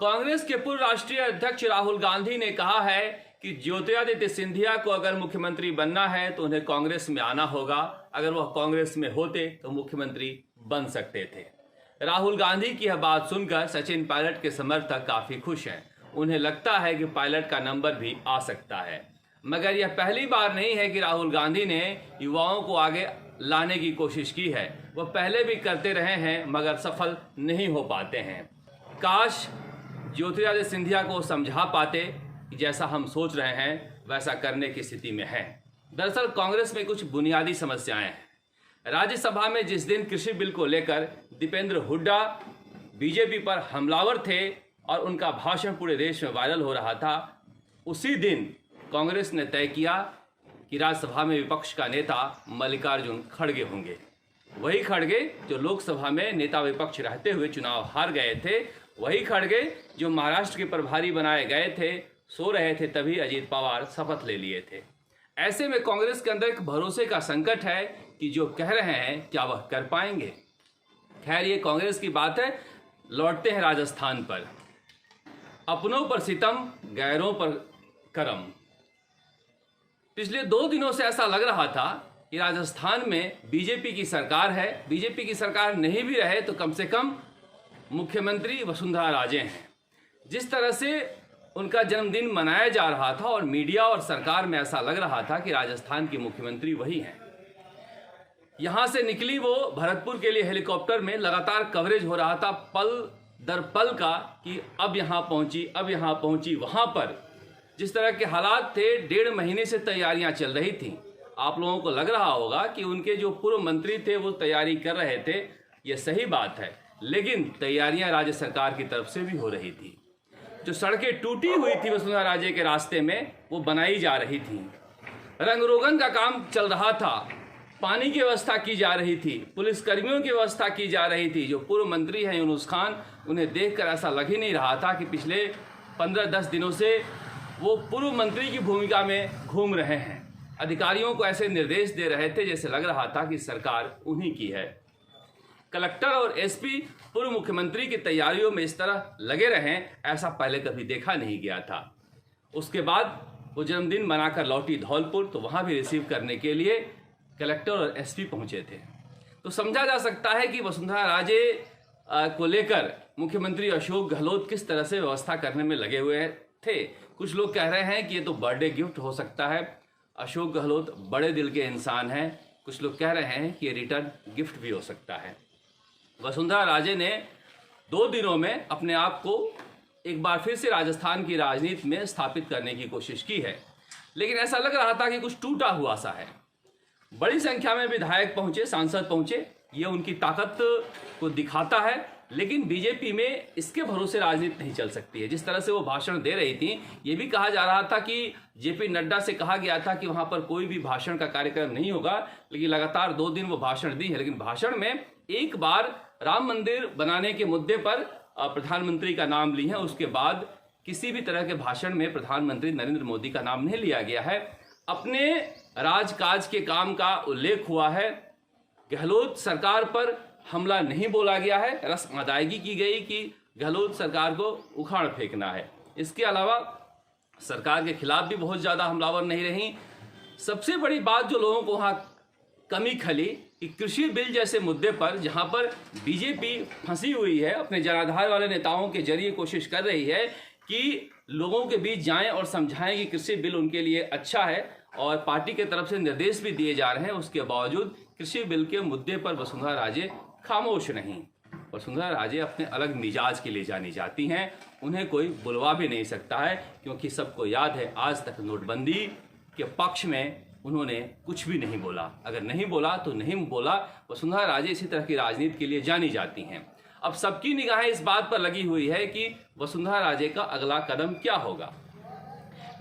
कांग्रेस के पूर्व राष्ट्रीय अध्यक्ष राहुल गांधी ने कहा है कि ज्योतिरादित्य सिंधिया को अगर मुख्यमंत्री बनना है तो उन्हें कांग्रेस में आना होगा। अगर वह कांग्रेस में होते तो मुख्यमंत्री बन सकते थे। राहुल गांधी की यह बात सुनकर सचिन पायलट के समर्थक काफी खुश हैं। उन्हें लगता है कि पायलट का नंबर भी आ सकता है। मगर यह पहली बार नहीं है कि राहुल गांधी ने युवाओं को आगे लाने की कोशिश की है। वह पहले भी करते रहे हैं मगर सफल नहीं हो पाते हैं। काश ज्योतिरादित्य सिंधिया को समझा पाते कि जैसा हम सोच रहे हैं वैसा करने की स्थिति में है। दरअसल कांग्रेस में कुछ बुनियादी समस्याएं हैं। राज्यसभा में जिस दिन कृषि बिल को लेकर दीपेंद्र हुड्डा बीजेपी पर हमलावर थे और उनका भाषण पूरे देश में वायरल हो रहा था, उसी दिन कांग्रेस ने तय किया कि राज्यसभा में विपक्ष का नेता मल्लिकार्जुन खड़गे होंगे। वही खड़गे जो लोकसभा में नेता विपक्ष रहते हुए चुनाव हार गए थे, वही खड़गे जो महाराष्ट्र के प्रभारी बनाए गए थे, सो रहे थे तभी अजीत पवार शपथ ले लिए थे। ऐसे में कांग्रेस के अंदर एक भरोसे का संकट है कि जो कह रहे हैं क्या वह कर पाएंगे। खैर, ये कांग्रेस की बात है। लौटते हैं राजस्थान पर। अपनों पर सितम, गैरों पर करम। पिछले 2 दिनों से ऐसा लग रहा था कि राजस्थान में बीजेपी की सरकार है। बीजेपी की सरकार नहीं भी रहे तो कम से कम मुख्यमंत्री वसुंधरा राजे हैं। जिस तरह से उनका जन्मदिन मनाया जा रहा था और मीडिया और सरकार में ऐसा लग रहा था कि राजस्थान की मुख्यमंत्री वही हैं। यहां से निकली वो भरतपुर के लिए हेलीकॉप्टर में लगातार कवरेज हो रहा था पल दर पल का कि अब यहां पहुंची, अब यहां पहुंची। वहां पर जिस तरह के हालात थे, 1.5 महीने से तैयारियां चल रही थी। आप लोगों को लग रहा होगा कि उनके जो पूर्व मंत्री थे वो तैयारी कर रहे थे, ये सही बात है, लेकिन तैयारियां राज्य सरकार की तरफ से भी हो रही थी। जो सड़कें टूटी हुई थी वसुंधरा राजे के रास्ते में, वो बनाई जा रही थी। रंग रोगन का काम चल रहा था, पानी की व्यवस्था की जा रही थी, पुलिसकर्मियों की व्यवस्था की जा रही थी। जो पूर्व मंत्री हैं यूनुस खान, उन्हें देखकर ऐसा लग ही नहीं रहा था कि पिछले 15-10 दिनों से वो पूर्व मंत्री की भूमिका में घूम रहे हैं। अधिकारियों को ऐसे निर्देश दे रहे थे जैसे लग रहा था कि सरकार उन्हीं की है। कलेक्टर और एसपी पूर्व मुख्यमंत्री की तैयारियों में इस तरह लगे रहें, ऐसा पहले कभी देखा नहीं गया था। उसके बाद वो जन्मदिन मनाकर लौटी धौलपुर, तो वहाँ भी रिसीव करने के लिए कलेक्टर और एसपी पहुँचे थे। तो समझा जा सकता है कि वसुंधरा राजे को लेकर मुख्यमंत्री अशोक गहलोत किस तरह से व्यवस्था करने में लगे हुए थे। कुछ लोग कह रहे हैं कि ये तो बर्थडे गिफ्ट हो सकता है। अशोक गहलोत बड़े दिल के इंसान हैं। कुछ लोग कह रहे हैं कि ये रिटर्न गिफ्ट भी हो सकता है। वसुंधरा राजे ने 2 दिनों में अपने आप को एक बार फिर से राजस्थान की राजनीति में स्थापित करने की कोशिश की है, लेकिन ऐसा लग रहा था कि कुछ टूटा हुआ सा है। बड़ी संख्या में विधायक पहुंचे, सांसद पहुंचे, ये उनकी ताकत को दिखाता है, लेकिन बीजेपी में इसके भरोसे राजनीति नहीं चल सकती है। जिस तरह से वो भाषण दे रही थी, ये भी कहा जा रहा था कि जेपी नड्डा से कहा गया था कि वहां पर कोई भी भाषण का कार्यक्रम नहीं होगा, लेकिन लगातार 2 दिन वो भाषण दी है। लेकिन भाषण में एक बार राम मंदिर बनाने के मुद्दे पर प्रधानमंत्री का नाम ली है, उसके बाद किसी भी तरह के भाषण में प्रधानमंत्री नरेंद्र मोदी का नाम नहीं लिया गया है। अपने राजकाज के काम का उल्लेख हुआ है। गहलोत सरकार पर हमला नहीं बोला गया है, रस्म अदायगी की गई कि गहलोत सरकार को उखाड़ फेंकना है। इसके अलावा सरकार के खिलाफ भी बहुत ज़्यादा हमलावर नहीं रही। सबसे बड़ी बात जो लोगों को वहाँ कमी खली कि कृषि बिल जैसे मुद्दे पर, जहाँ पर बीजेपी फंसी हुई है, अपने जनाधार वाले नेताओं के जरिए कोशिश कर रही है कि लोगों के बीच जाएं और समझाएं कि कृषि बिल उनके लिए अच्छा है, और पार्टी के तरफ से निर्देश भी दिए जा रहे हैं। उसके बावजूद कृषि बिल के मुद्दे पर वसुंधरा राजे खामोश नहीं। वसुंधरा राजे अपने अलग मिजाज के लिए जानी जाती हैं। उन्हें कोई बुलवा भी नहीं सकता है, क्योंकि सबको याद है आज तक नोटबंदी के पक्ष में उन्होंने कुछ भी नहीं बोला। अगर नहीं बोला तो नहीं बोला। वसुंधरा राजे इसी तरह की राजनीति के लिए जानी जाती हैं। अब सबकी निगाहें इस बात पर लगी हुई है कि वसुंधरा राजे का अगला कदम क्या होगा।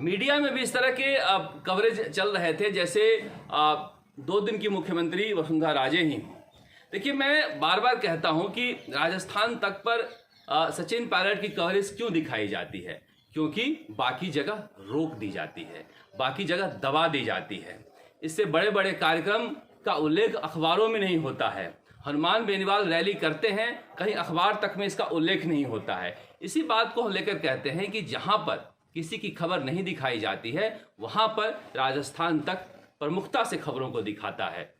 मीडिया में भी इस तरह के कवरेज चल रहे थे जैसे 2 दिन की मुख्यमंत्री वसुंधरा राजे ही। देखिए, मैं बार बार कहता हूं कि राजस्थान तक पर सचिन पायलट की कवरेज क्यों दिखाई जाती है, क्योंकि बाकी जगह रोक दी जाती है, बाकी जगह दबा दी जाती है। इससे बड़े बड़े कार्यक्रम का उल्लेख अखबारों में नहीं होता है। हनुमान बेनीवाल रैली करते हैं, कहीं अखबार तक में इसका उल्लेख नहीं होता है। इसी बात को हम लेकर कहते हैं कि जहां पर किसी की खबर नहीं दिखाई जाती है वहां पर राजस्थान तक प्रमुखता से खबरों को दिखाता है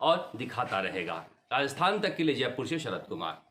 और दिखाता रहेगा। राजस्थान तक के लिए जयपुर से शरद कुमार।